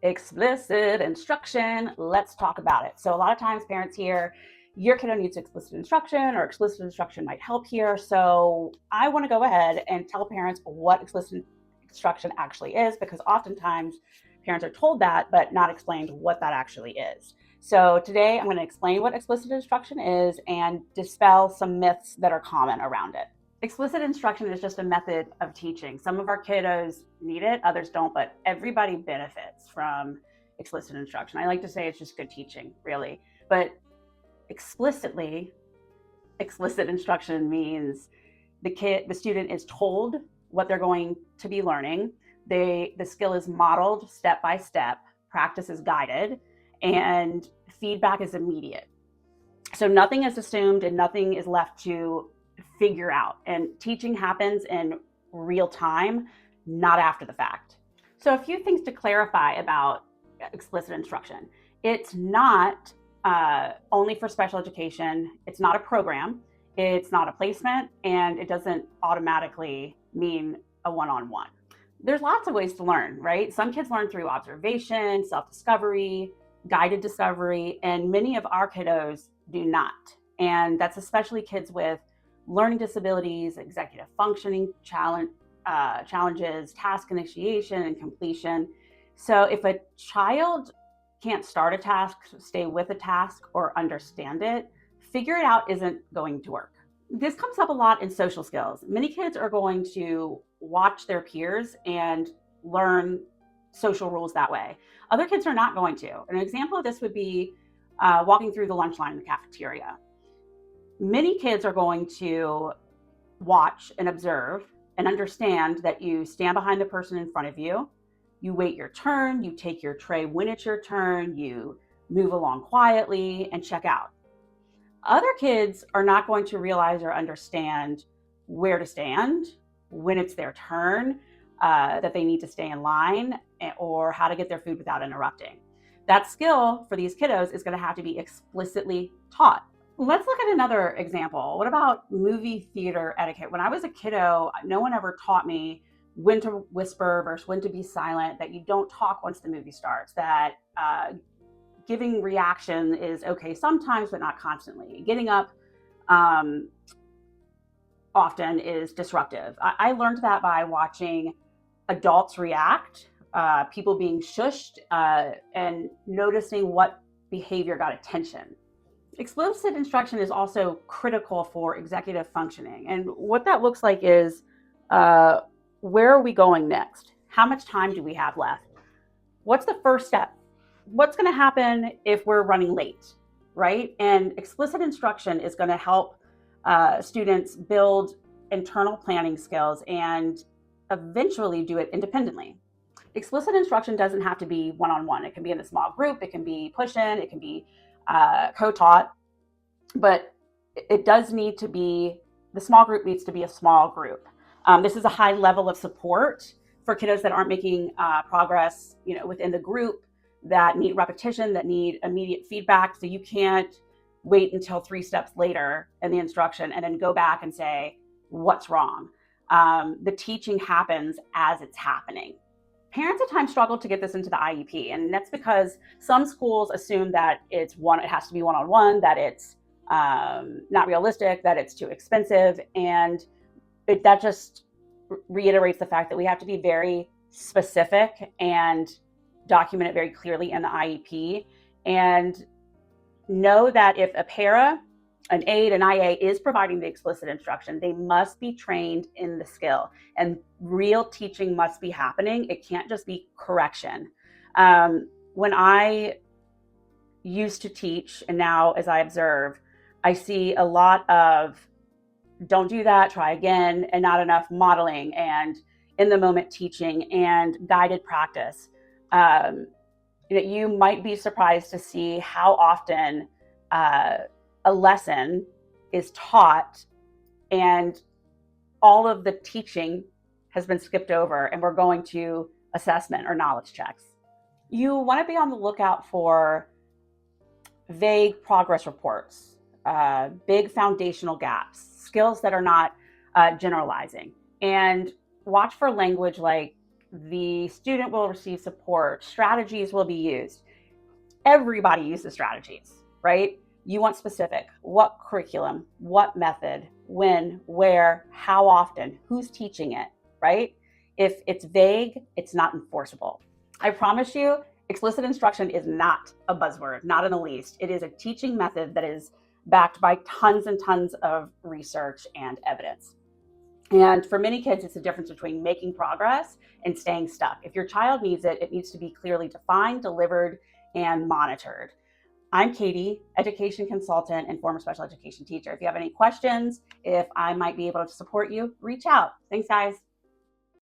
Explicit instruction. Let's talk about it. So a lot of times parents hear your kiddo needs explicit instruction or explicit instruction might help here. So I want to go ahead and tell parents what explicit instruction actually is, because oftentimes parents are told that but not explained what that actually is. So today I'm going to explain what explicit instruction is and dispel some myths that are common around it. Explicit instruction is just a method of teaching. Some of our kiddos need it, others don't, but everybody benefits from explicit instruction. I like to say it's just good teaching, really. But explicit instruction means the student is told what they're going to be learning. The skill is modeled step by step, practice is guided, and feedback is immediate. So nothing is assumed and nothing is left to figure out. And teaching happens in real time, not after the fact. So a few things to clarify about explicit instruction. It's not only for special education. It's not a program. It's not a placement, and it doesn't automatically mean a one-on-one. There's lots of ways to learn, right? Some kids learn through observation, self-discovery, guided discovery, and many of our kiddos do not. And that's especially kids with learning disabilities, executive functioning challenges, task initiation and completion. So if a child can't start a task, stay with a task, or understand it, figure it out isn't going to work. This comes up a lot in social skills. Many kids are going to watch their peers and learn social rules that way. Other kids are not going to. An example of this would be walking through the lunch line in the cafeteria. Many kids are going to watch and observe and understand that you stand behind the person in front of you, you wait your turn, you take your tray when it's your turn, you move along quietly and check out. Other kids are not going to realize or understand where to stand, when it's their turn, that they need to stay in line, or how to get their food without interrupting. That skill for these kiddos is going to have to be explicitly taught. Let's look at another example. What about movie theater etiquette? When I was a kiddo, no one ever taught me when to whisper versus when to be silent, that you don't talk once the movie starts, that giving reaction is okay sometimes, but not constantly. Getting up often is disruptive. I learned that by watching adults react, people being shushed, and noticing what behavior got attention. Explicit instruction is also critical for executive functioning. And what that looks like is, where are we going next? How much time do we have left? What's the first step? What's going to happen if we're running late, right? And explicit instruction is going to help students build internal planning skills and eventually do it independently. Explicit instruction doesn't have to be one-on-one. It can be in a small group. It can be push-in. It can be co-taught. But it does need to be, the small group needs to be a small group. This is a high level of support for kiddos that aren't making progress, within the group, that need repetition, that need immediate feedback. So you can't wait until 3 steps later in the instruction and then go back and say, what's wrong? The teaching happens as it's happening. Parents at times struggle to get this into the IEP, and that's because some schools assume that it has to be one-on-one, that it's not realistic, that it's too expensive, and that just reiterates the fact that we have to be very specific and document it very clearly in the IEP, and know that if a para, an aide, an IA is providing the explicit instruction, they must be trained in the skill, and real teaching must be happening. It can't just be correction. When I used to teach, and now as I observe, I see a lot of don't do that, try again, and not enough modeling and in the moment teaching and guided practice. You might be surprised to see how often a lesson is taught and all of the teaching has been skipped over and we're going to assessment or knowledge checks. You want to be on the lookout for vague progress reports, big foundational gaps, skills that are not generalizing, and watch for language like The student will receive support. Strategies will be used. Everybody uses strategies, right? You want specific. What curriculum, what method, when, where, how often, who's teaching it, right? If it's vague, it's not enforceable. I promise you, explicit instruction is not a buzzword, not in the least. It is a teaching method that is backed by tons and tons of research and evidence. And for many kids, it's the difference between making progress and staying stuck. If your child needs it, it needs to be clearly defined, delivered, and monitored. I'm Katie, education consultant and former special education teacher. If you have any questions, if I might be able to support you, reach out. Thanks, guys.